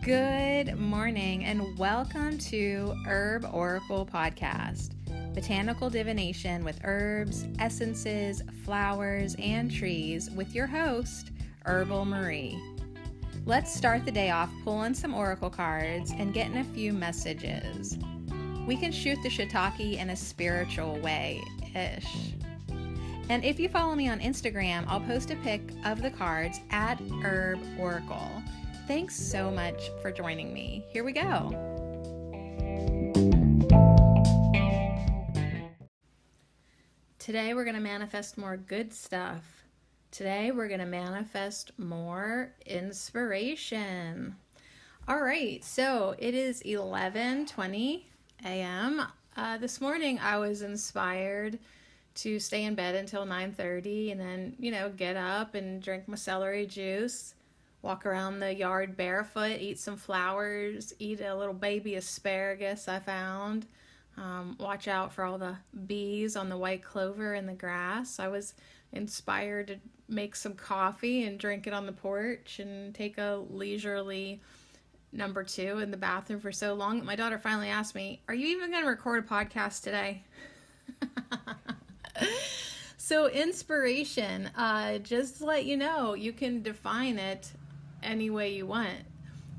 Good morning and welcome to Herb Oracle Podcast, botanical divination with herbs, essences, flowers, and trees with your host, Herbal Marie. Let's start the day off pulling some oracle cards and getting a few messages. We can shoot the shiitake in a spiritual way-ish. And if you follow me on Instagram, I'll post a pic of the cards at Herb Oracle. Thanks so much for joining me. Here we go. Today we're going to manifest more good stuff. Today we're going to manifest more inspiration. All right, so it is 11:20 a.m. This morning I was inspired to stay in bed until 9:30 and then, get up and drink my celery juice. Walk around the yard barefoot, eat some flowers, eat a little baby asparagus I found. Watch out for all the bees on the white clover in the grass. I was inspired to make some coffee and drink it on the porch and take a leisurely number 2 in the bathroom for so long that my daughter finally asked me, "Are you even going to record a podcast today?" So inspiration, just to let you know, you can define it any way you want.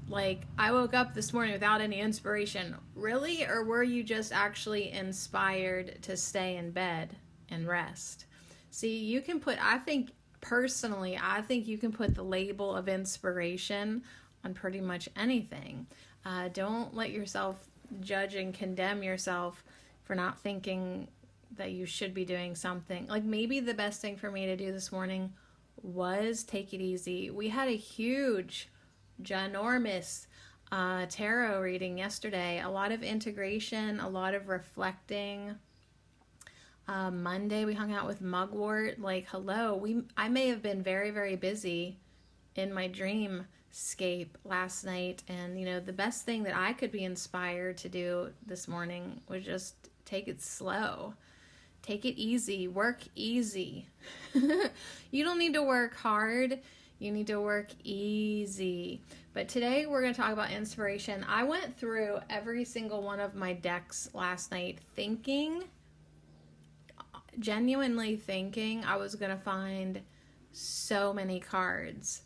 Like, I woke up this morning without any inspiration. Really? Or were you just actually inspired to stay in bed and rest? See, you can put, I think you can put the label of inspiration on pretty much anything. Don't let yourself judge and condemn yourself for not thinking that you should be doing something. Like, maybe the best thing for me to do this morning was take it easy. We had a huge, ginormous tarot reading yesterday. A lot of integration, a lot of reflecting. Monday we hung out with Mugwort. Like, hello, I may have been very, very busy in my dreamscape last night, and the best thing that I could be inspired to do this morning was just take it slow. Take it easy. Work easy. You don't need to work hard. You need to work easy. But today we're going to talk about inspiration. I went through every single one of my decks last night genuinely thinking I was going to find so many cards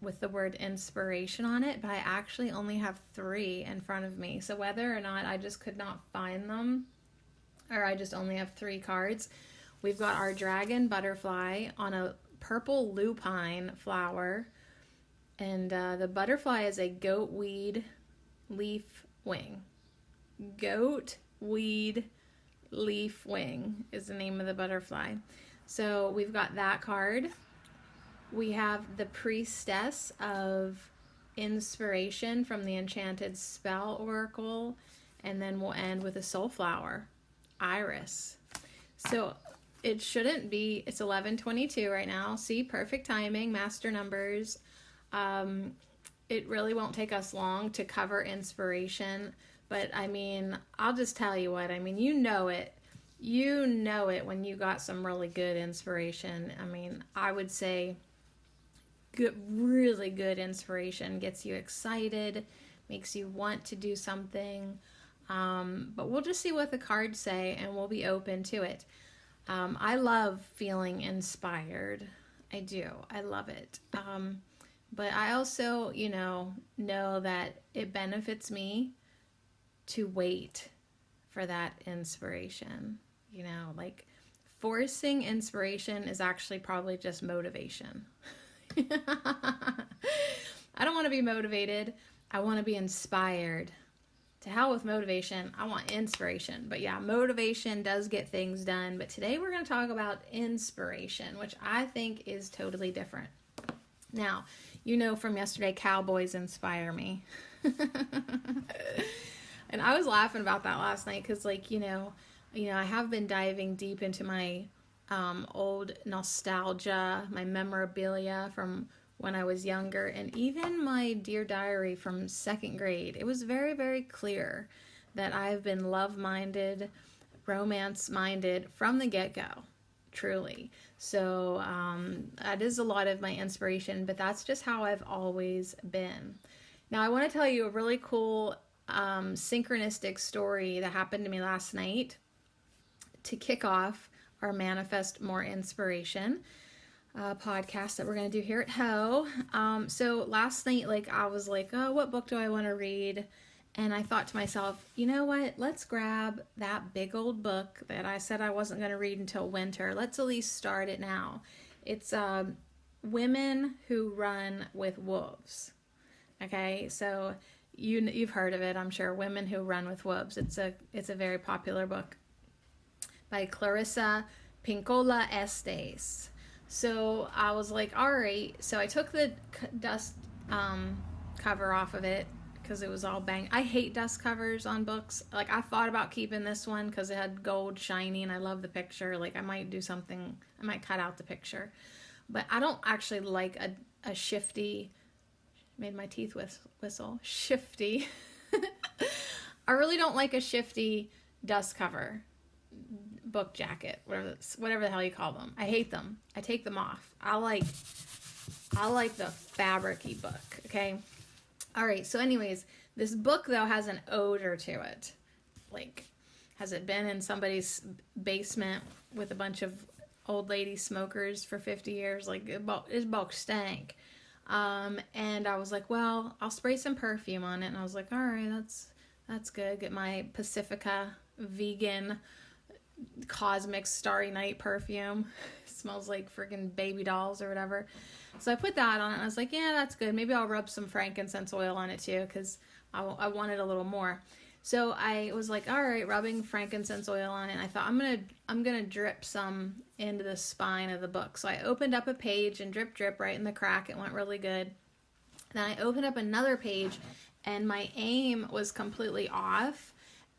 with the word inspiration on it, but I actually only have 3 in front of me. So whether or not I just could not find them, or I just only have 3 cards. We've got our dragon butterfly on a purple lupine flower, and the butterfly is a goatweed leaf wing. Goatweed leaf wing is the name of the butterfly. So we've got that card. We have the Priestess of Inspiration from the Enchanted Spell Oracle, and then we'll end with a soul flower. Iris. So it shouldn't be, it's 11:22 right now. See, perfect timing, master numbers. It really won't take us long to cover inspiration, but I'll just tell you what, you know it when you got some really good inspiration. I would say really good inspiration gets you excited, makes you want to do something. But we'll just see what the cards say and we'll be open to it. I love feeling inspired. I do. I love it. But I also, know that it benefits me to wait for that inspiration. Like, forcing inspiration is actually probably just motivation. I don't want to be motivated. I want to be inspired. To hell with motivation. I want inspiration. But yeah, motivation does get things done. But today we're going to talk about inspiration, which I think is totally different. Now, from yesterday, cowboys inspire me. And I was laughing about that last night because, I have been diving deep into my old nostalgia, my memorabilia from when I was younger, and even my Dear Diary from 2nd grade. It was very, very clear that I've been love-minded, romance-minded from the get-go, truly. So that is a lot of my inspiration, but that's just how I've always been. Now, I want to tell you a really cool synchronistic story that happened to me last night to kick off our Manifest More Inspiration podcast that we're going to do here at Ho. So last night, I was like, oh, what book do I want to read? And I thought to myself, you know what? Let's grab that big old book that I said I wasn't going to read until winter. Let's at least start it now. It's Women Who Run with Wolves. Okay, so you've heard of it, I'm sure. Women Who Run with Wolves. It's a very popular book by Clarissa Pinkola Estes. So I was like, all right. So I took the dust cover off of it because it was all bang. I hate dust covers on books. Like, I thought about keeping this one because it had gold shiny and I love the picture. Like, I might do something. I might cut out the picture. But I don't actually like a shifty, made my teeth whistle, shifty. I really don't like a shifty dust cover, book jacket, whatever the hell you call them. I hate them. I take them off. I like the fabric-y book, okay? All right, so anyways, this book, though, has an odor to it. Like, has it been in somebody's basement with a bunch of old lady smokers for 50 years? Like, this book stank. And I was like, well, I'll spray some perfume on it. And I was like, all right, that's good. Get my Pacifica vegan cosmic starry night perfume. It smells like freaking baby dolls or whatever. So I put that on it and I was like, yeah, that's good. Maybe I'll rub some frankincense oil on it too, because I wanted a little more. So I was like, all right, rubbing frankincense oil on it. And I thought, I'm gonna drip some into the spine of the book. So I opened up a page and drip right in the crack. It went really good. Then I opened up another page and my aim was completely off.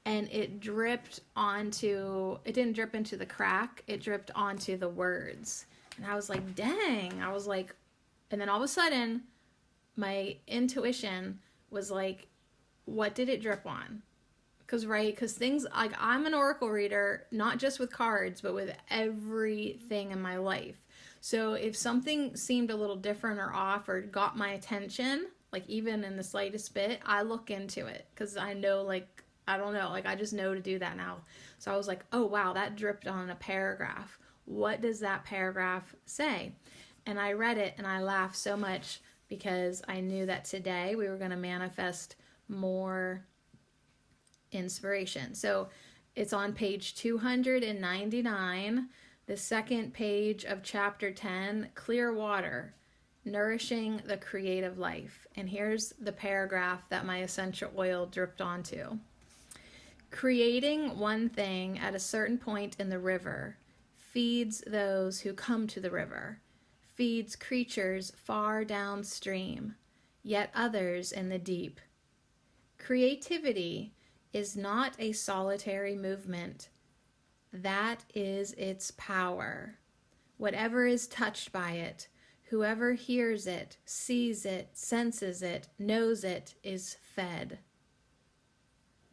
And it didn't drip into the crack, it dripped onto the words. And I was like, dang. I was like, and then all of a sudden, my intuition was like, what did it drip on? Because things, like, I'm an oracle reader, not just with cards, but with everything in my life. So if something seemed a little different or off or got my attention, like even in the slightest bit, I look into it because I know, like, I don't know, like, I just know to do that now. So I was like, oh, wow, that dripped on a paragraph. What does that paragraph say? And I read it and I laughed so much because I knew that today we were going to manifest more inspiration. So it's on page 299, the second page of chapter 10, Clear Water, Nourishing the Creative Life. And here's the paragraph that my essential oil dripped onto. Creating one thing at a certain point in the river feeds those who come to the river, feeds creatures far downstream, yet others in the deep. Creativity is not a solitary movement. That is its power. Whatever is touched by it, whoever hears it, sees it, senses it, knows it, is fed.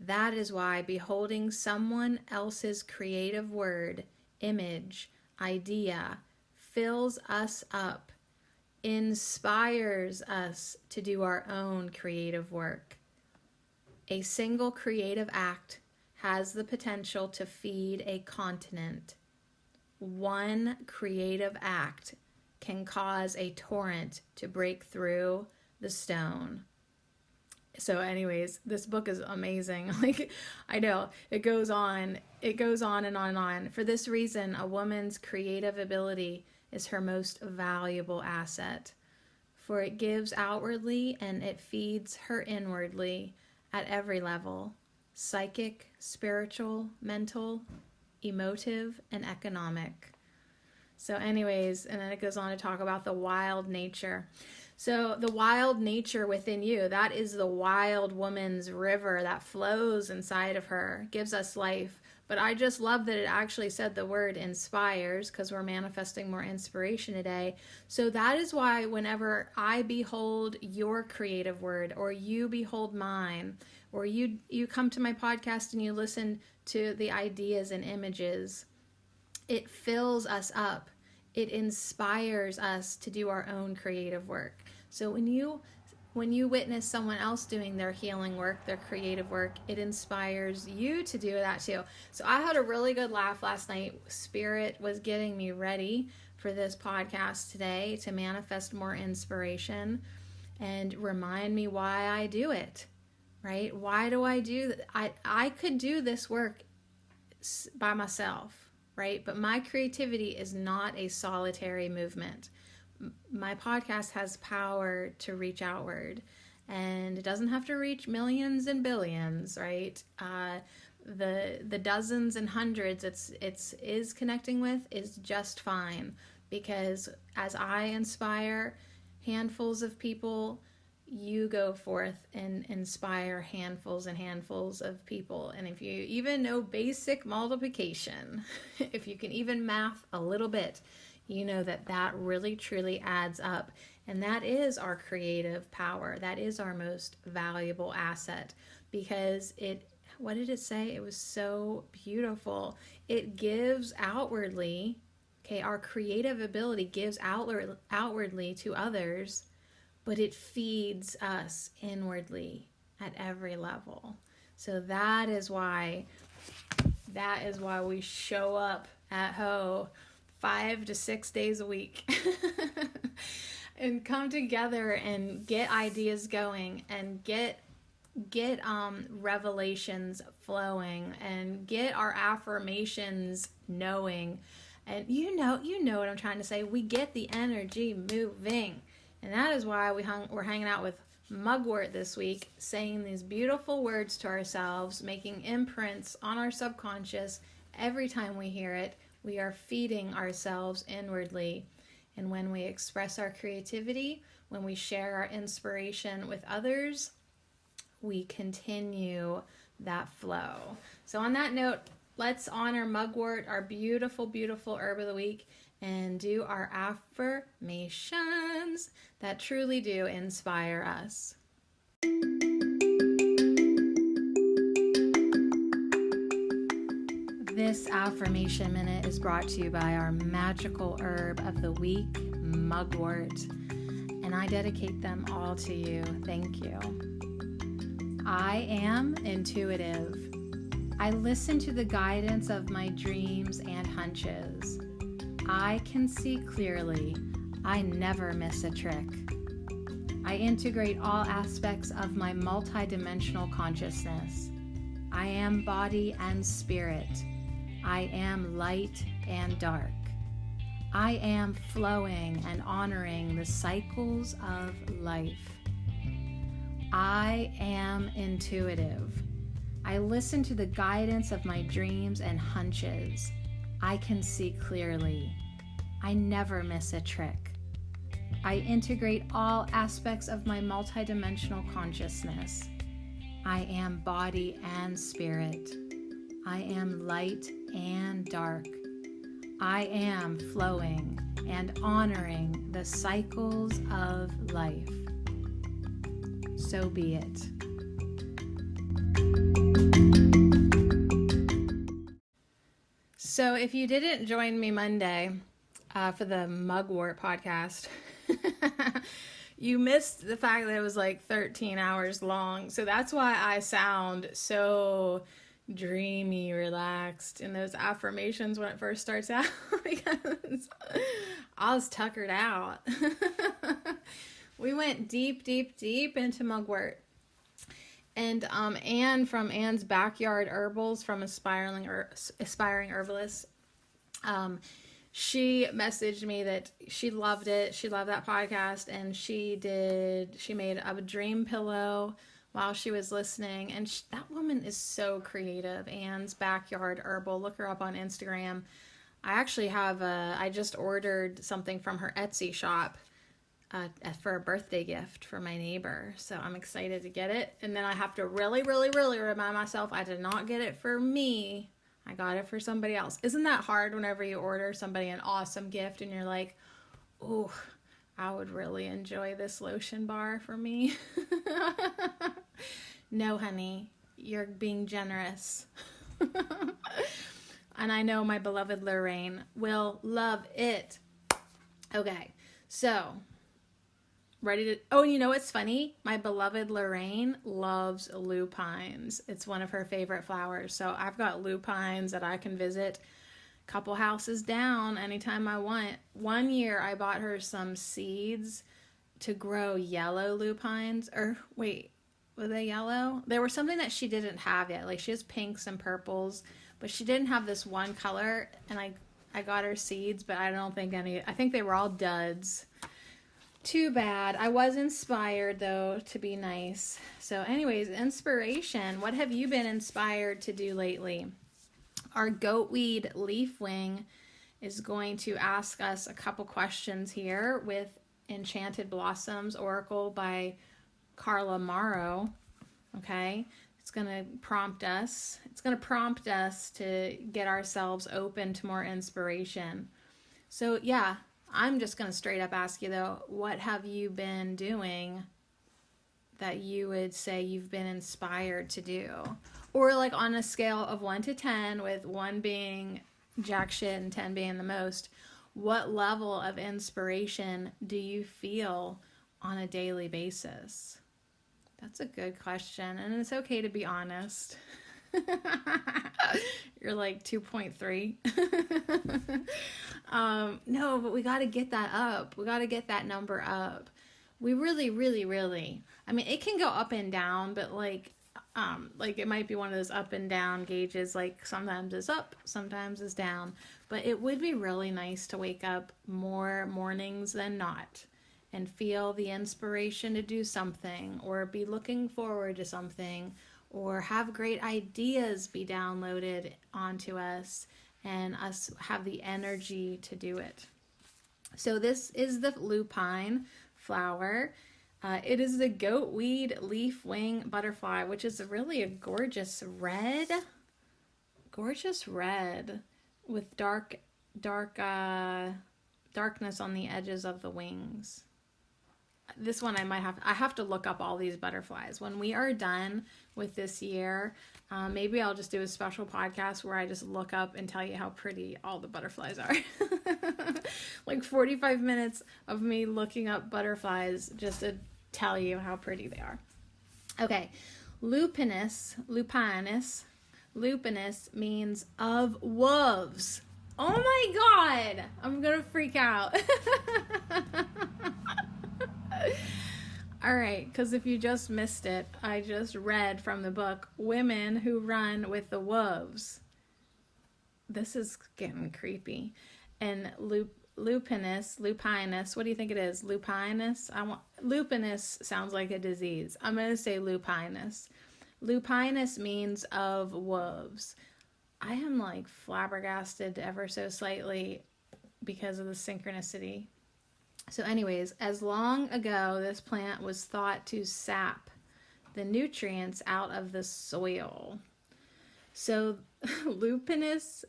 That is why beholding someone else's creative word, image, idea, fills us up, inspires us to do our own creative work. A single creative act has the potential to feed a continent. One creative act can cause a torrent to break through the stone. So anyways, this book is amazing. Like, I know it goes on and on and on. For this reason, a woman's creative ability is her most valuable asset, for it gives outwardly and it feeds her inwardly at every level: psychic, spiritual, mental, emotive, and economic. So anyways, and then it goes on to talk about the wild nature. So the wild nature within you, that is the wild woman's river that flows inside of her, gives us life. But I just love that it actually said the word inspires, because we're manifesting more inspiration today. So that is why whenever I behold your creative word, or you behold mine, or you come to my podcast and you listen to the ideas and images, it fills us up. It inspires us to do our own creative work. So when you when you witness someone else doing their healing work, their creative work, it inspires you to do that too. So I had a really good laugh last night. Spirit was getting me ready for this podcast today to manifest more inspiration and remind me why I do it, right? Why do I do that? I could do this work by myself, right? But my creativity is not a solitary movement. My podcast has power to reach outward, and it doesn't have to reach millions and billions, right? The dozens and hundreds it's is connecting with is just fine, because as I inspire handfuls of people, you go forth and inspire handfuls and handfuls of people. And if you even know basic multiplication, if you can even math a little bit, you know that really truly adds up. And that is our creative power. That is our most valuable asset, because what did it say? It was so beautiful. It gives outwardly, okay, our creative ability gives outwardly to others, but it feeds us inwardly at every level. So that is why we show up at Ho 5 to 6 days a week and come together and get ideas going and get revelations flowing and get our affirmations knowing. And you know what I'm trying to say. We get the energy moving. And that is why we're hanging out with Mugwort this week, saying these beautiful words to ourselves, making imprints on our subconscious. Every time we hear it, we are feeding ourselves inwardly. And when we express our creativity, when we share our inspiration with others, we continue that flow. So on that note, let's honor Mugwort, our beautiful, beautiful herb of the week, and do our affirmations that truly do inspire us. This Affirmation Minute is brought to you by our magical herb of the week, Mugwort, and I dedicate them all to you. Thank you. I am intuitive. I listen to the guidance of my dreams and hunches. I can see clearly. I never miss a trick. I integrate all aspects of my multidimensional consciousness. I am body and spirit. I am light and dark. I am flowing and honoring the cycles of life. I am intuitive. I listen to the guidance of my dreams and hunches. I can see clearly. I never miss a trick. I integrate all aspects of my multidimensional consciousness. I am body and spirit. I am light and dark. I am flowing and honoring the cycles of life. So be it. So if you didn't join me Monday for the Mugwort podcast, you missed the fact that it was like 13 hours long. So that's why I sound so dreamy, relaxed in those affirmations when it first starts out, because I was tuckered out. We went deep, deep, deep into Mugwort. And Anne from Anne's Backyard Herbals, from Aspiring Herbalist, she messaged me that she loved it. She loved that podcast, and she made a dream pillow while she was listening. And that woman is so creative. Anne's Backyard Herbal. Look her up on Instagram. I actually I just ordered something from her Etsy shop for a birthday gift for my neighbor. So I'm excited to get it. And then I have to really, really, really remind myself I did not get it for me. I got it for somebody else. Isn't that hard whenever you order somebody an awesome gift and you're like, oh, I would really enjoy this lotion bar for me? No, honey, you're being generous. And I know my beloved Lorraine will love it. Okay, so ready to, oh, you know what's funny? My beloved Lorraine loves lupines. It's one of her favorite flowers. So I've got lupines that I can visit a couple houses down anytime I want. One year I bought her some seeds to grow yellow lupines, or wait, were they yellow? There was something that she didn't have yet. Like she has pinks and purples, but she didn't have this one color, and I got her seeds, but I don't think I think they were all duds. Too bad. I was inspired, though, to be nice. So anyways, inspiration. What have you been inspired to do lately? Our goatweed leaf wing is going to ask us a couple questions here with Enchanted Blossoms Oracle by Carla Morrow. Okay? It's going to prompt us. It's going to prompt us to get ourselves open to more inspiration. So, yeah. I'm just going to straight up ask you, though, what have you been doing that you would say you've been inspired to do? Or like on a scale of 1 to 10, with 1 being jack shit and 10 being the most, what level of inspiration do you feel on a daily basis? That's a good question, and it's okay to be honest. You're like 2.3. No, but we got to get that up. We got to get that number up. We really, really, really, I mean, it can go up and down, but like it might be one of those up and down gauges, like sometimes it's up, sometimes it's down, but it would be really nice to wake up more mornings than not and feel the inspiration to do something, or be looking forward to something, or have great ideas be downloaded onto us and us have the energy to do it. So this is the lupine flower. It is the goatweed leaf wing butterfly, which is really a gorgeous red with darkness on the edges of the wings. This one I have to look up all these butterflies. When we are done with this year, maybe I'll just do a special podcast where I just look up and tell you how pretty all the butterflies are. Like 45 minutes of me looking up butterflies just to tell you how pretty they are. Okay, lupinus means of wolves. Oh my God, I'm gonna freak out. All right, because if you just missed it, I just read from the book, Women Who Run with the Wolves. This is getting creepy. And lupinus, what do you think it is? Lupinus? Lupinus sounds like a disease. I'm going to say lupinus. Lupinus means of wolves. I am like flabbergasted ever so slightly because of the synchronicity. So anyways, as long ago, this plant was thought to sap the nutrients out of the soil. So lupinus,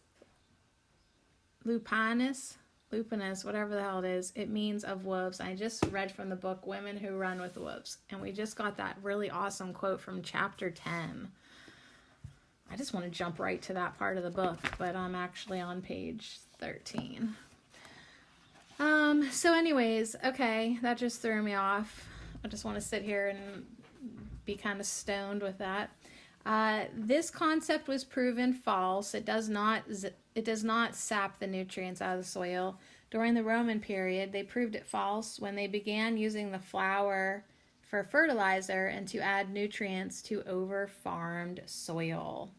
whatever the hell it is, it means of wolves. I just read from the book, Women Who Run with the Wolves. And we just got that really awesome quote from chapter 10. I just want to jump right to that part of the book, but I'm actually on page 13. So anyways, okay, that just threw me off. I just want to sit here and be kind of stoned with that. This concept was proven false. It does not sap the nutrients out of the soil. During the Roman period, they proved it false when they began using the flour for fertilizer and to add nutrients to over-farmed soil.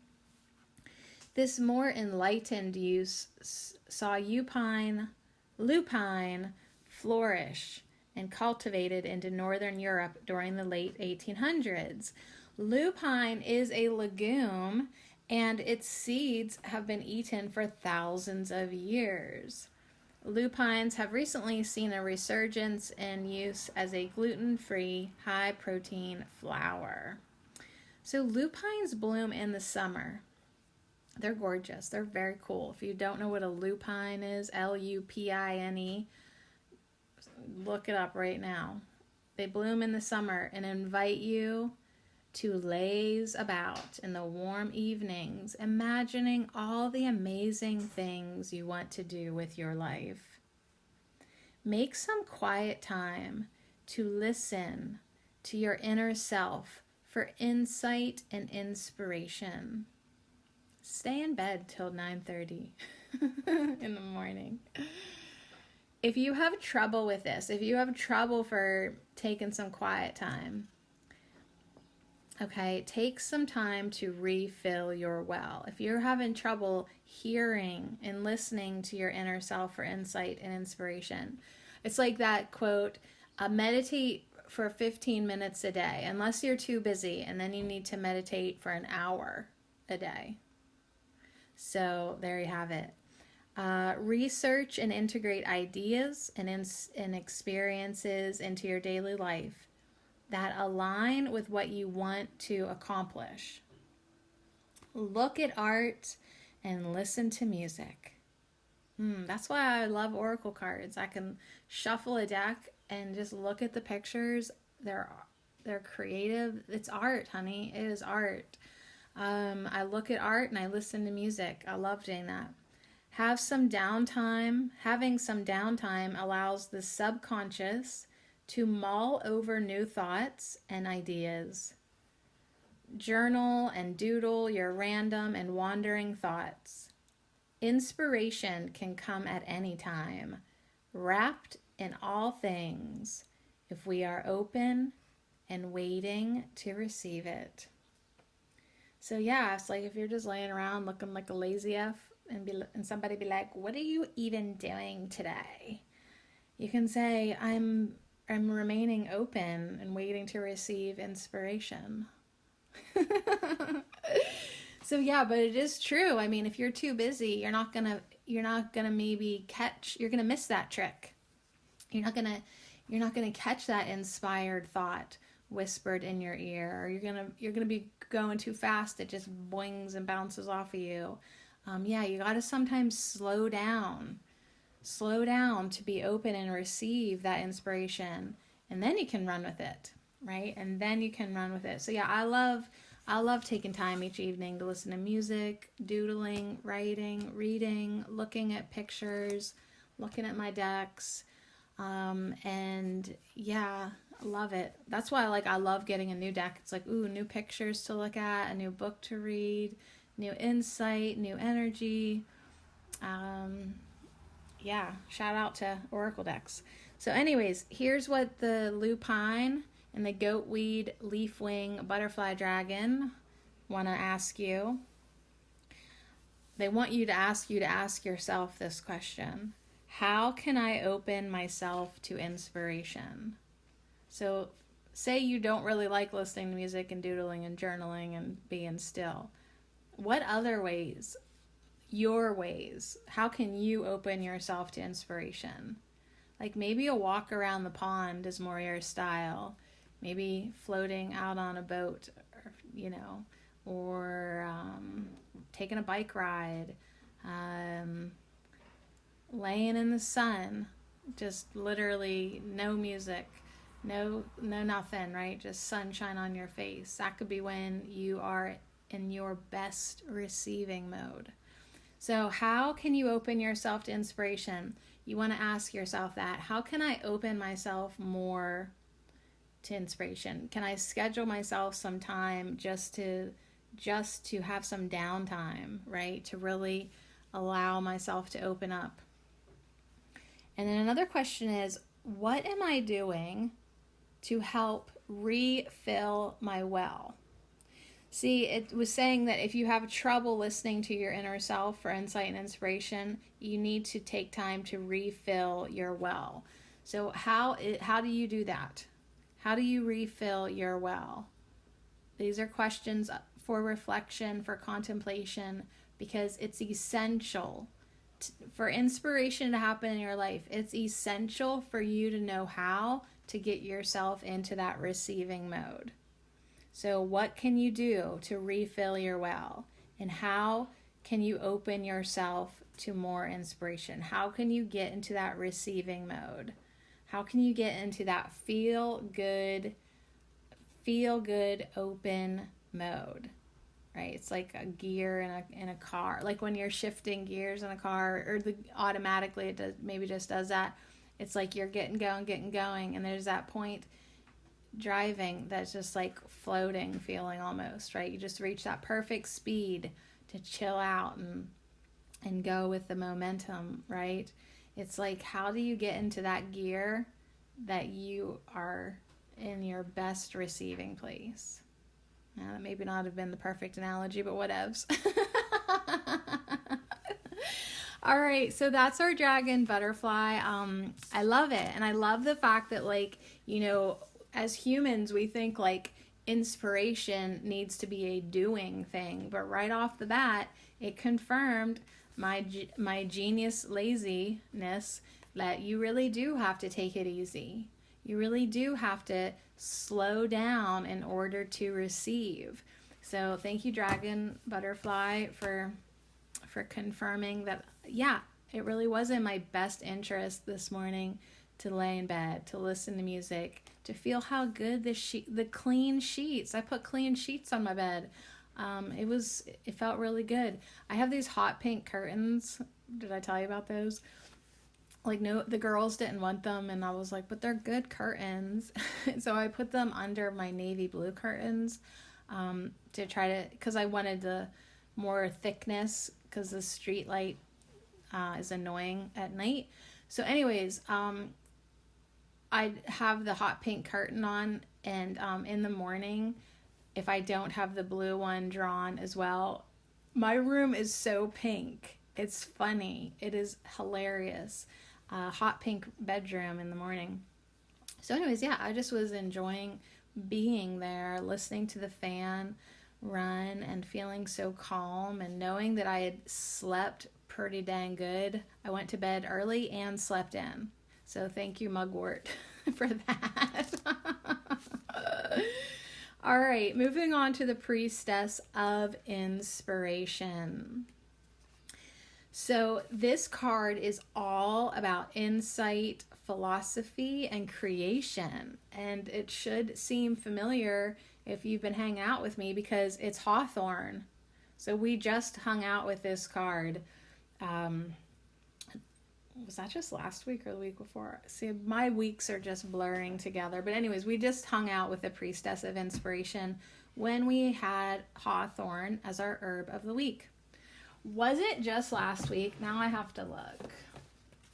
This more enlightened use saw lupine flourish and cultivated into Northern Europe during the late 1800s. Lupine is a legume, and its seeds have been eaten for thousands of years. Lupines have recently seen a resurgence in use as a gluten-free, high-protein flour. So lupines bloom in the summer. They're gorgeous. They're very cool. If you don't know what a lupine is, Lupine, look it up right now. They bloom in the summer and invite you to laze about in the warm evenings, imagining all the amazing things you want to do with your life. Make some quiet time to listen to your inner self for insight and inspiration. Stay in bed till 9:30 in the morning. If you have trouble with this, if you have trouble for taking some quiet time, okay, take some time to refill your well. If you're having trouble hearing and listening to your inner self for insight and inspiration, it's like that quote, meditate for 15 minutes a day, unless you're too busy, and then you need to meditate for an hour a day. So there you have it. Research and integrate ideas and experiences into your daily life that align with what you want to accomplish. Look at art and listen to music. That's why I love oracle cards. I can shuffle a deck and just look at the pictures. They're creative. It's art, honey. It is art. I look at art and I listen to music. I love doing that. Having some downtime allows the subconscious to mull over new thoughts and ideas. Journal and doodle your random and wandering thoughts. Inspiration can come at any time, wrapped in all things, if we are open and waiting to receive it. So yeah, it's like if you're just laying around looking like a lazy F and somebody be like, "What are you even doing today?" You can say, I'm remaining open and waiting to receive inspiration. So yeah, but it is true. I mean, if you're too busy, you're not gonna maybe you're gonna miss that trick. You're not gonna catch that inspired thought whispered in your ear, or you're gonna be going too fast. It just boings and bounces off of you. You gotta sometimes slow down to be open and receive that inspiration, and then you can run with it, right? And then you can run with it. So yeah, I love taking time each evening to listen to music, doodling, writing, reading, looking at pictures, looking at my decks, and yeah, I love it. That's why I love getting a new deck. It's like, ooh, new pictures to look at, a new book to read, new insight, new energy. Shout out to Oracle decks. So anyways, here's what the lupine and the goatweed leafwing butterfly dragon want to ask you. They want you to ask yourself this question: how can I open myself to inspiration? So say you don't really like listening to music and doodling and journaling and being still. What other ways, your ways, how can you open yourself to inspiration? Like maybe a walk around the pond is more your style. Maybe floating out on a boat, or taking a bike ride, laying in the sun, just literally no music, no nothing, right? Just sunshine on your face. That could be when you are in your best receiving mode. So how can you open yourself to inspiration? You want to ask yourself that. How can I open myself more to inspiration? Can I schedule myself some time just to have some downtime, right? To really allow myself to open up. And then another question is, what am I doing to help refill my well? See, it was saying that if you have trouble listening to your inner self for insight and inspiration, you need to take time to refill your well. So how do you do that? How do you refill your well? These are questions for reflection, for contemplation, because it's essential for inspiration to happen in your life. It's essential for you to know how to get yourself into that receiving mode. So what can you do to refill your well? And how can you open yourself to more inspiration? How can you get into that receiving mode? How can you get into that feel good, open mode, right? It's like a gear in a car. Like when you're shifting gears in a car, or automatically it maybe just does that. It's like you're getting going, and there's that point driving that's just like floating feeling almost, right? You just reach that perfect speed to chill out and go with the momentum, right? It's like, how do you get into that gear that you are in your best receiving place? Now, that maybe not have been the perfect analogy, but whatevs. All right, so that's our dragon butterfly. I love it, and I love the fact that, like, you know, as humans, we think like inspiration needs to be a doing thing, but right off the bat, it confirmed my genius laziness that you really do have to take it easy. You really do have to slow down in order to receive. So thank you, dragon butterfly, for confirming that, yeah, it really was in my best interest this morning to lay in bed, to listen to music, to feel how good the clean sheets. I put clean sheets on my bed. It felt really good. I have these hot pink curtains. Did I tell you about those? Like, no, the girls didn't want them, and I was like, but they're good curtains. So I put them under my navy blue curtains to try to, because I wanted the more thickness, because the street light is annoying at night. So anyways, I have the hot pink curtain on, and in the morning, if I don't have the blue one drawn as well, my room is so pink. It's funny. It is hilarious. Hot pink bedroom in the morning. So anyways, yeah, I just was enjoying being there, listening to the fan run and feeling so calm and knowing that I had slept pretty dang good. I went to bed early and slept in. So thank you, Mugwort, for that. All right, moving on to the Priestess of Inspiration. So this card is all about insight, philosophy, and creation. And it should seem familiar if you've been hanging out with me, because it's Hawthorne. So we just hung out with this card. Was that just last week or the week before? See, my weeks are just blurring together. But anyways, we just hung out with the Priestess of Inspiration when we had Hawthorne as our herb of the week. Was it just last week? Now I have to look.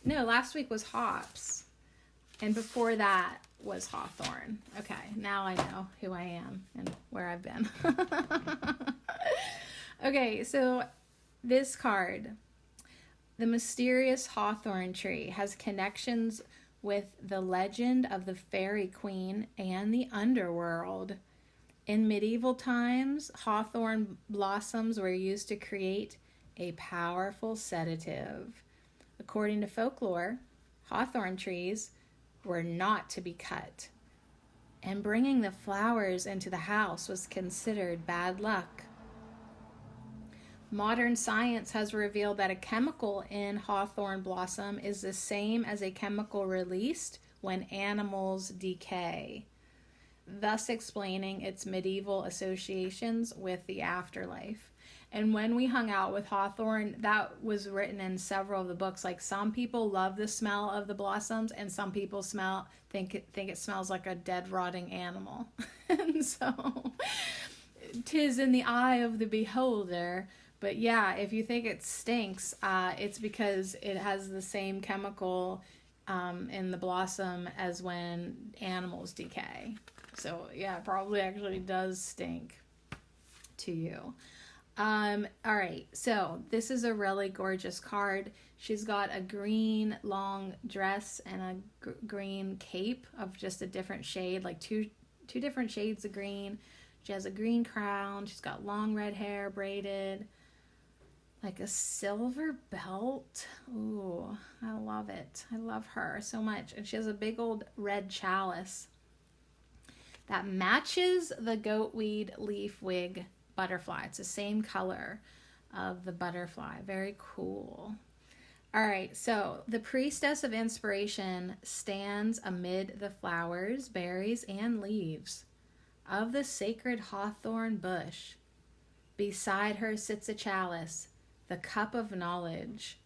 No, last week was hops. And before that was Hawthorne. Okay, now I know who I am and where I've been. Okay, so this card, the mysterious Hawthorne tree, has connections with the legend of the fairy queen and the underworld. In medieval times, hawthorn blossoms were used to create a powerful sedative. According to folklore, hawthorn trees were not to be cut, and bringing the flowers into the house was considered bad luck. Modern science has revealed that a chemical in hawthorn blossom is the same as a chemical released when animals decay, thus explaining its medieval associations with the afterlife. And when we hung out with Hawthorne, that was written in several of the books. Like, some people love the smell of the blossoms, and some people think it smells like a dead, rotting animal. And so, 'tis in the eye of the beholder. But yeah, if you think it stinks, it's because it has the same chemical in the blossom as when animals decay. So yeah, it probably actually does stink to you. All right, so this is a really gorgeous card. She's got a green long dress and a green cape of just a different shade, like two different shades of green. She has a green crown. She's got long red hair braided, like a silver belt. Ooh, I love it. I love her so much. And she has a big old red chalice that matches the goatweed leaf wig butterfly. It's the same color of the butterfly. Very cool. All right, so the Priestess of Inspiration stands amid the flowers, berries, and leaves of the sacred hawthorn bush. Beside her sits a chalice, the cup of knowledge,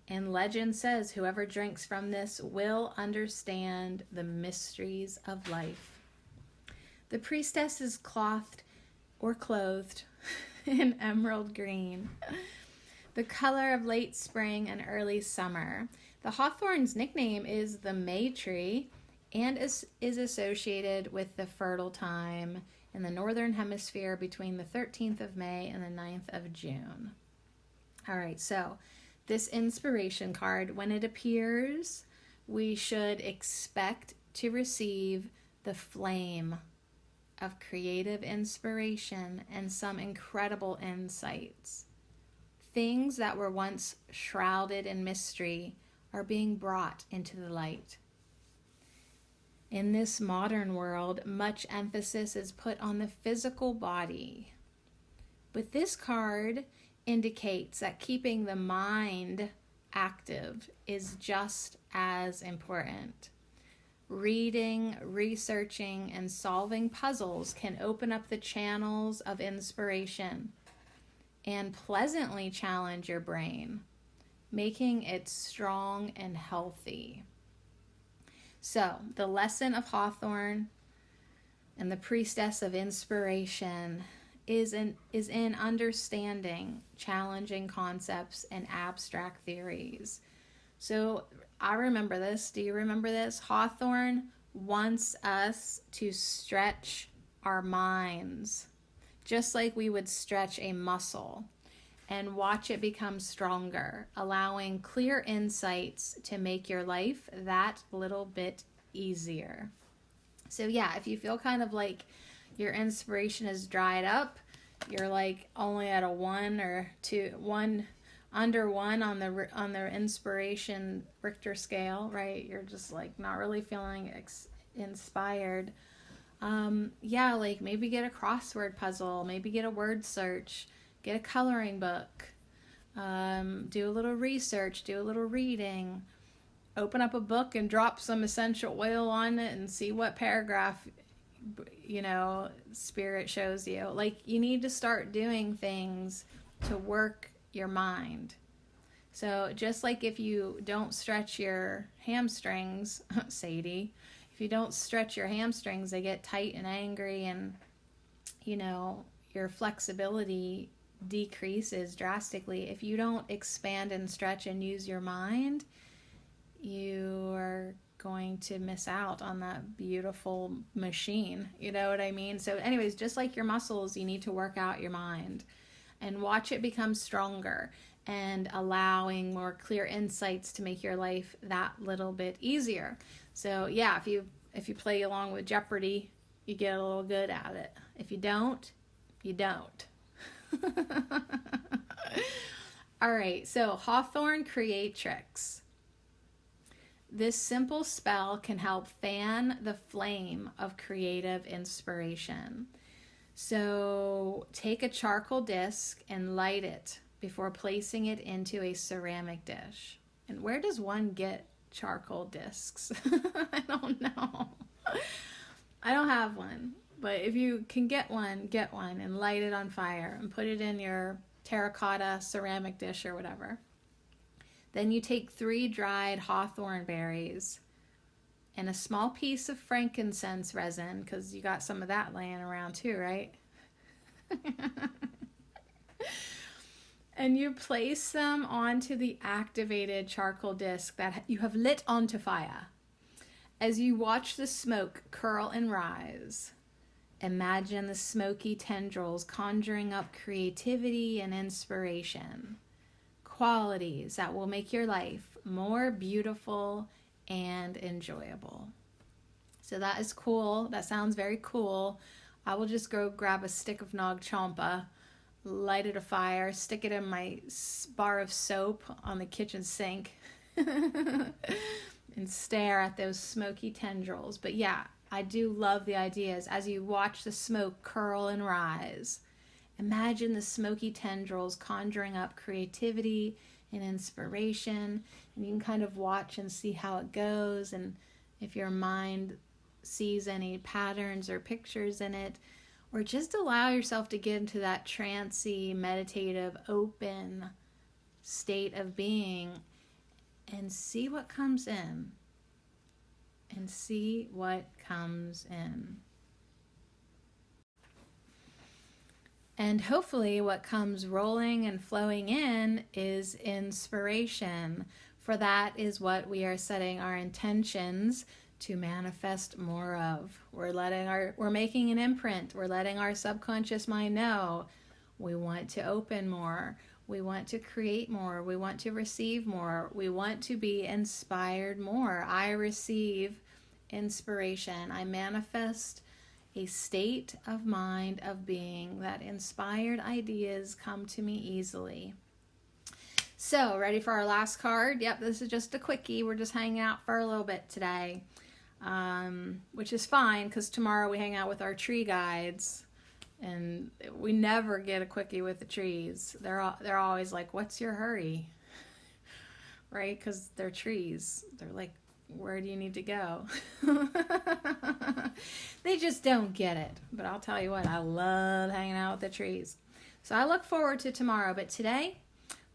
And legend says whoever drinks from this will understand the mysteries of life. The priestess is clothed in emerald green, the color of late spring and early summer. The hawthorn's nickname is the May tree and is associated with the fertile time in the northern hemisphere between the 13th of May and the 9th of June. All right, so this inspiration card, when it appears, we should expect to receive the flame of creative inspiration and some incredible insights. Things that were once shrouded in mystery are being brought into the light. In this modern world, much emphasis is put on the physical body. But this card indicates that keeping the mind active is just as important. Reading, researching, and solving puzzles can open up the channels of inspiration and pleasantly challenge your brain, making it strong and healthy. So, the lesson of Hawthorne and the Priestess of Inspiration is in understanding challenging concepts and abstract theories. So I remember this. Do you remember this? Hawthorne wants us to stretch our minds, just like we would stretch a muscle, and watch it become stronger, allowing clear insights to make your life that little bit easier. So yeah, if you feel kind of like your inspiration is dried up, you're like only at a 1 or 2, under 1 on the inspiration Richter scale, right? You're just like not really feeling inspired. Yeah, like maybe get a crossword puzzle, maybe get a word search, get a coloring book, do a little research, do a little reading, open up a book and drop some essential oil on it and see what paragraph, spirit shows you. Like, you need to start doing things to work your mind. So just like if you don't stretch your hamstrings, Sadie, if you don't stretch your hamstrings, they get tight and angry, and your flexibility decreases drastically. If you don't expand and stretch and use your mind, you are going to miss out on that beautiful machine. You know what I mean? So anyways, just like your muscles, you need to work out your mind and watch it become stronger and allowing more clear insights to make your life that little bit easier. So yeah, if you play along with Jeopardy, you get a little good at it. If you don't, you don't. All right, so Hawthorne Creatrix. This simple spell can help fan the flame of creative inspiration. So take a charcoal disc and light it before placing it into a ceramic dish. And where does one get charcoal discs? I don't know. I don't have one. But if you can get one and light it on fire and put it in your terracotta ceramic dish or whatever. Then you take 3 dried hawthorn berries and a small piece of frankincense resin, because you got some of that laying around too, right? And you place them onto the activated charcoal disc that you have lit onto fire. As you watch the smoke curl and rise, imagine the smoky tendrils conjuring up creativity and inspiration, qualities that will make your life more beautiful and enjoyable. So that is cool. That sounds very cool. I will just go grab a stick of Nag Champa, light it afire, stick it in my bar of soap on the kitchen sink, and stare at those smoky tendrils. But yeah, I do love the ideas. As you watch the smoke curl and rise, imagine the smoky tendrils conjuring up creativity and inspiration, and you can kind of watch and see how it goes, and if your mind sees any patterns or pictures in it, or just allow yourself to get into that trancy, meditative, open state of being and see what comes in. And see what comes in. And hopefully what comes rolling and flowing in is inspiration. For that is what we are setting our intentions to manifest more of. We're making an imprint. We're letting our subconscious mind know we want to open more. We want to create more. We want to receive more. We want to be inspired more. I receive inspiration. I manifest a state of mind of being that inspired ideas come to me easily. So, ready for our last card? Yep, this is just a quickie. We're just hanging out for a little bit today, which is fine because tomorrow we hang out with our tree guides. And we never get a quickie with the trees. They're always like, what's your hurry? Right? Because they're trees. They're like, where do you need to go? They just don't get it. But I'll tell you what, I love hanging out with the trees. So I look forward to tomorrow. But today,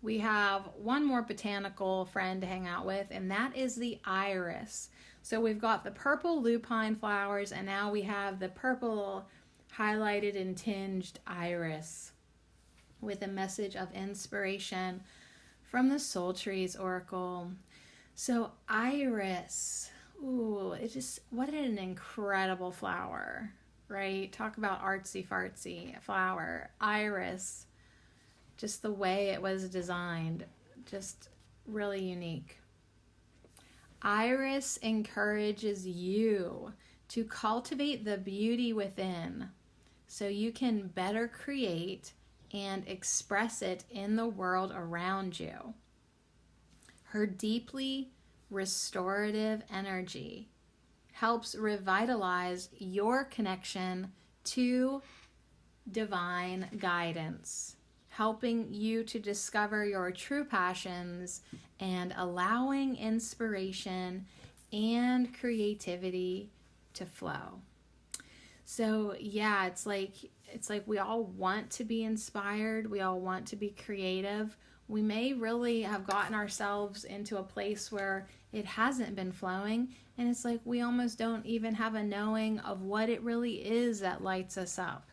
we have one more botanical friend to hang out with, and that is the iris. So we've got the purple lupine flowers, and now we have the purple highlighted and tinged iris with a message of inspiration from the Soul Trees Oracle. So iris, ooh, what an incredible flower, right? Talk about artsy fartsy flower. Iris, just the way it was designed, just really unique. Iris encourages you to cultivate the beauty within so you can better create and express it in the world around you. Her deeply restorative energy helps revitalize your connection to divine guidance, helping you to discover your true passions and allowing inspiration and creativity to flow. So yeah, it's like we all want to be inspired. We all want to be creative. We may really have gotten ourselves into a place where it hasn't been flowing, and it's like we almost don't even have a knowing of what it really is that lights us up.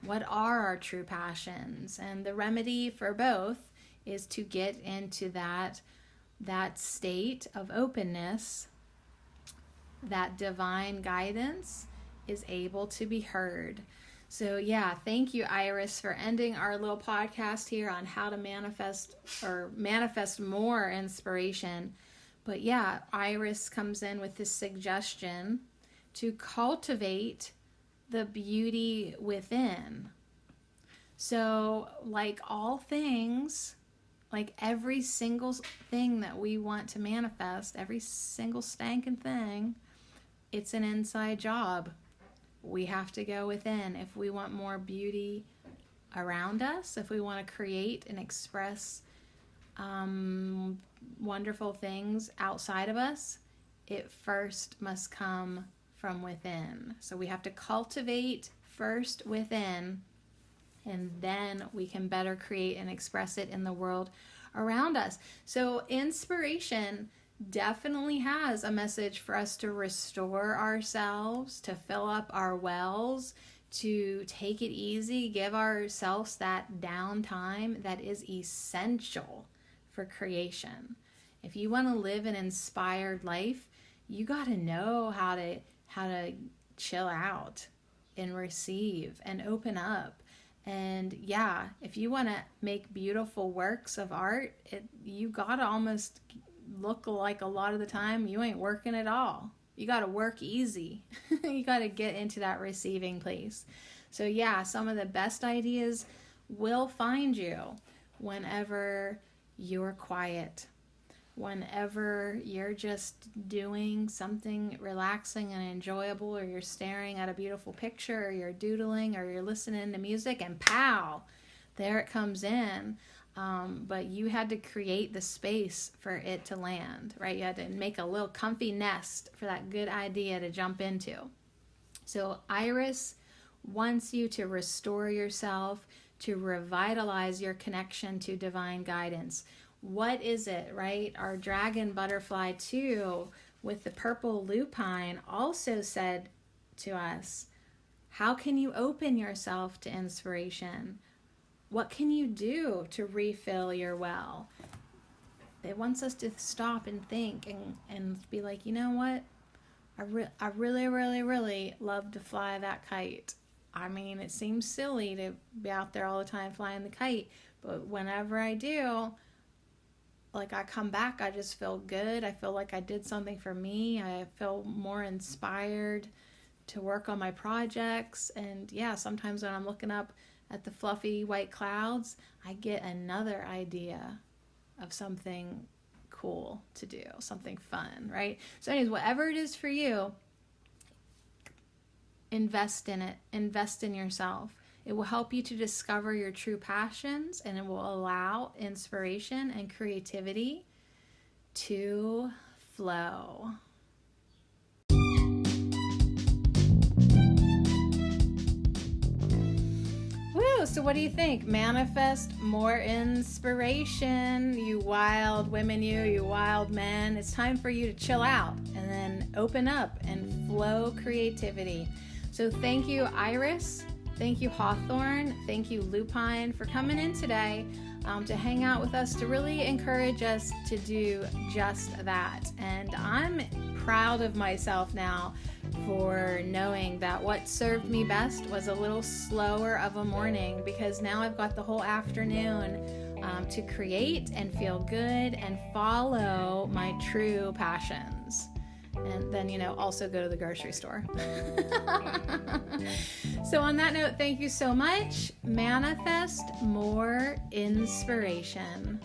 What are our true passions? And the remedy for both is to get into that state of openness, that divine guidance is able to be heard. So yeah, thank you, Iris, for ending our little podcast here on how to manifest more inspiration. But yeah, Iris comes in with this suggestion to cultivate the beauty within. So like all things, like every single thing that we want to manifest, every single stankin' thing, it's an inside job. We have to go within. If we want more beauty around us, if we want to create and express wonderful things outside of us, it first must come from within. So we have to cultivate first within, and then we can better create and express it in the world around us. So inspiration definitely has a message for us to restore ourselves, to fill up our wells, to take it easy, give ourselves that downtime that is essential for creation. If you want to live an inspired life, you got to know how to chill out and receive and open up. And yeah, if you want to make beautiful works of art, you got to almost look like a lot of the time you ain't working at all. You got to work easy. You got to get into that receiving place. So yeah, some of the best ideas will find you whenever you're quiet, whenever you're just doing something relaxing and enjoyable, or you're staring at a beautiful picture, or you're doodling, or you're listening to music, and pow, there it comes in. But you had to create the space for it to land, right? You had to make a little comfy nest for that good idea to jump into. So Iris wants you to restore yourself, to revitalize your connection to divine guidance. what is it, right? Our dragon butterfly too, with the purple lupine, also said to us, how can you open yourself to inspiration? What can you do to refill your well? It wants us to stop and think and be like, you know what? I really, really, really love to fly that kite. I mean, it seems silly to be out there all the time flying the kite, but whenever I do, like I come back, I just feel good. I feel like I did something for me. I feel more inspired to work on my projects. And yeah, sometimes when I'm looking up at the fluffy white clouds, I get another idea of something cool to do, something fun, right? So anyways, whatever it is for you, invest in it. Invest in yourself. It will help you to discover your true passions, and it will allow inspiration and creativity to flow. Woo! So what do you think? Manifest more inspiration, you wild women, you wild men. It's time for you to chill out and then open up and flow creativity. So thank you, Iris. Thank you, Hawthorne. Thank you, Lupine, for coming in today to hang out with us, to really encourage us to do just that. And I'm proud of myself now for knowing that what served me best was a little slower of a morning, because now I've got the whole afternoon to create and feel good and follow my true passions. And then, also go to the grocery store. So on that note, thank you so much. Manifest more inspiration.